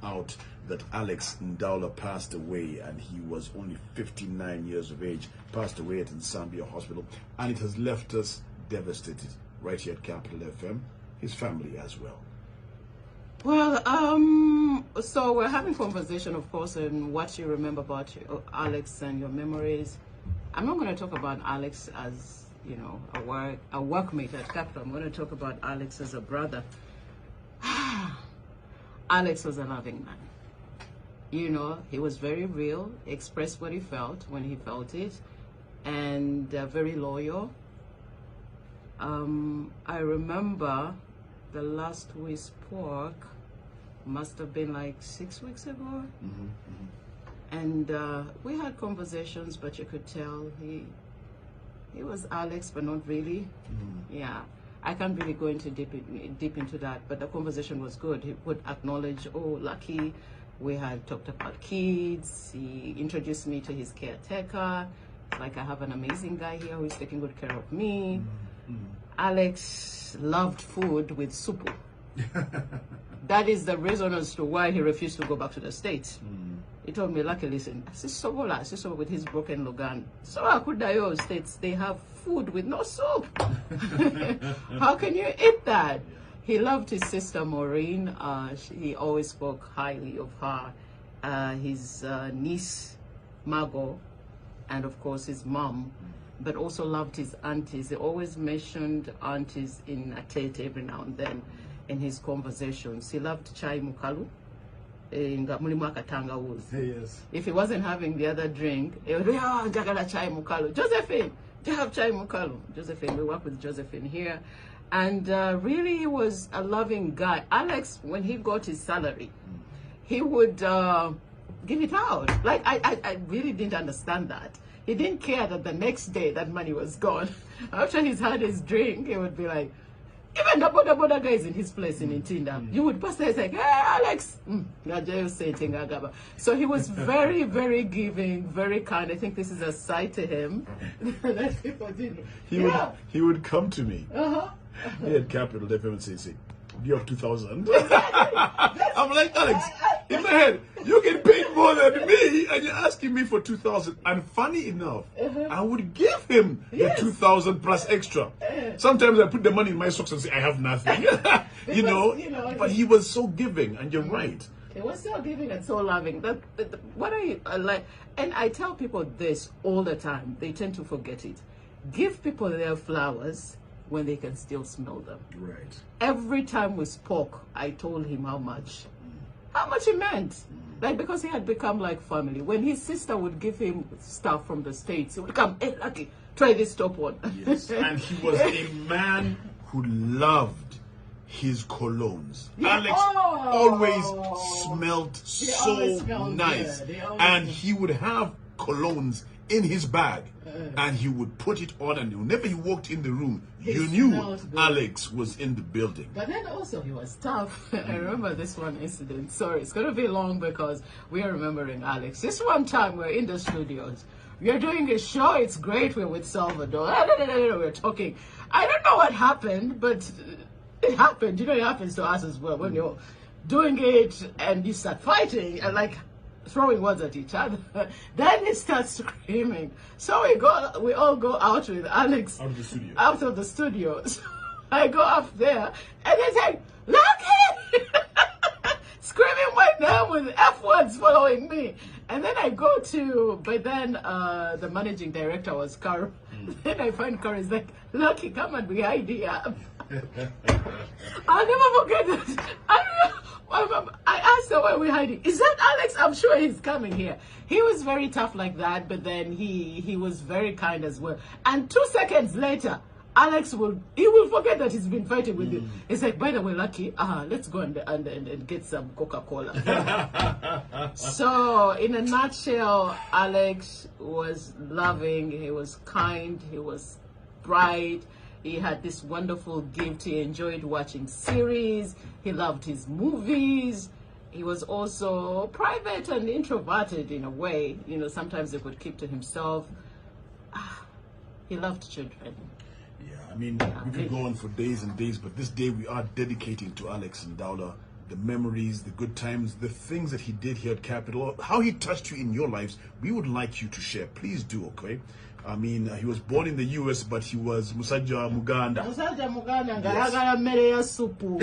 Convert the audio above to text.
out that Alex Ndawula passed away, and he was only 59 years of age, passed away at Zambia Hospital, and it has left us devastated right here at Capital FM, his family as well. Well, so we're having conversation, of course, and what you remember about Alex and your memories. I'm not going to talk about Alex as, you know, a workmate at Capital. I'm going to talk about Alex as a brother. Alex was a loving man. You know, he was very real, expressed what he felt when he felt it, and very loyal. I remember the last we spoke must have been like 6 weeks ago. And we had conversations, but you could tell he was Alex, but not really. Yeah, I can't really go into deep into that, but the conversation was good. He would acknowledge, oh, lucky, we had talked about kids. He introduced me to his caretaker. Like, I have an amazing guy here who's taking good care of me. Alex loved food with soup. That is the reason as to why he refused to go back to the States. He told me, lucky, listen, Sisobola with his broken Logan. So I could die States, they have food with no soup. How can you eat that? He loved his sister Maureen. He always spoke highly of her. His niece Margot, and of course his mom, but also loved his aunties. He always mentioned aunties in Atete every now and then in his conversations. He loved chai mukalu. Yes. If he wasn't having the other drink, he would be, oh, jagala chai mukalu. Josephine, do you have chai mukalu? Josephine, we work with Josephine here. And really, he was a loving guy. Alex, when he got his salary, he would give it out. Like, I really didn't understand that. He didn't care that the next day that money was gone. After he's had his drink, he would be like, even the boda guys in his place in Intinda, you would pass there and say, hey, Alex. So he was very, very giving, very kind. I think this is a side to him that people didn't. He would come to me. He had Capital FM and say, do you have 2,000? I'm like, Alex, in my head, you get paid more than me, and you're asking me for 2,000. And funny enough, I would give him the 2,000 plus extra. Sometimes I put the money in my socks and say, I have nothing. you know, but he was so giving, and you're right. He was so giving and so loving. What I like, and I tell people this all the time, they tend to forget it. Give people their flowers when they can still smell them. Right. Every time we spoke, I told him how much he meant. Like, because he had become like family. When his sister would give him stuff from the States, he would come, hey, Lucky, try this top one. Yes, and he was a man who loved his colognes. Alex always smelled so nice. And he would have colognes in his bag, and he would put it on, and whenever he walked in the room, you knew Alex was in the building. But then also he was tough. I remember this one incident. Sorry, it's going to be long because we are remembering Alex. This one time we're in the studios. We're doing a show. It's great. We're with Salvador. We're talking. I don't know what happened, but it happened. You know, it happens to us as well. When you're doing it and you start fighting and like throwing words at each other, then he starts screaming. So we all go out with Alex out of the studio. So I go up there and they say, Lucky! Screaming my name with F words following me. And then I go to, but then the managing director was Carl. Then I find Carl is like, Lucky, come and be idea. I'll never forget that. I asked her where we're hiding. Is that Alex? I'm sure he's coming here. He was very tough like that, but then he was very kind as well. And 2 seconds later, Alex will forget that he's been fighting with you. He's like, by the way, Lucky, let's go and get some Coca-Cola. So in a nutshell, Alex was loving, he was kind, he was bright. He had this wonderful gift. He enjoyed watching series. He loved his movies. He was also private and introverted in a way. You know, sometimes he could keep to himself. He loved children. Yeah, I mean, we could go on for days and days, but this day we are dedicating to Alex Ndawula the memories, the good times, the things that he did here at Capital, how he touched you in your lives. We would like you to share. Please do, okay? I mean, he was born in the US, but he was Musajja Muganda. Musajja Muganda, ngayagala mmere ya supu.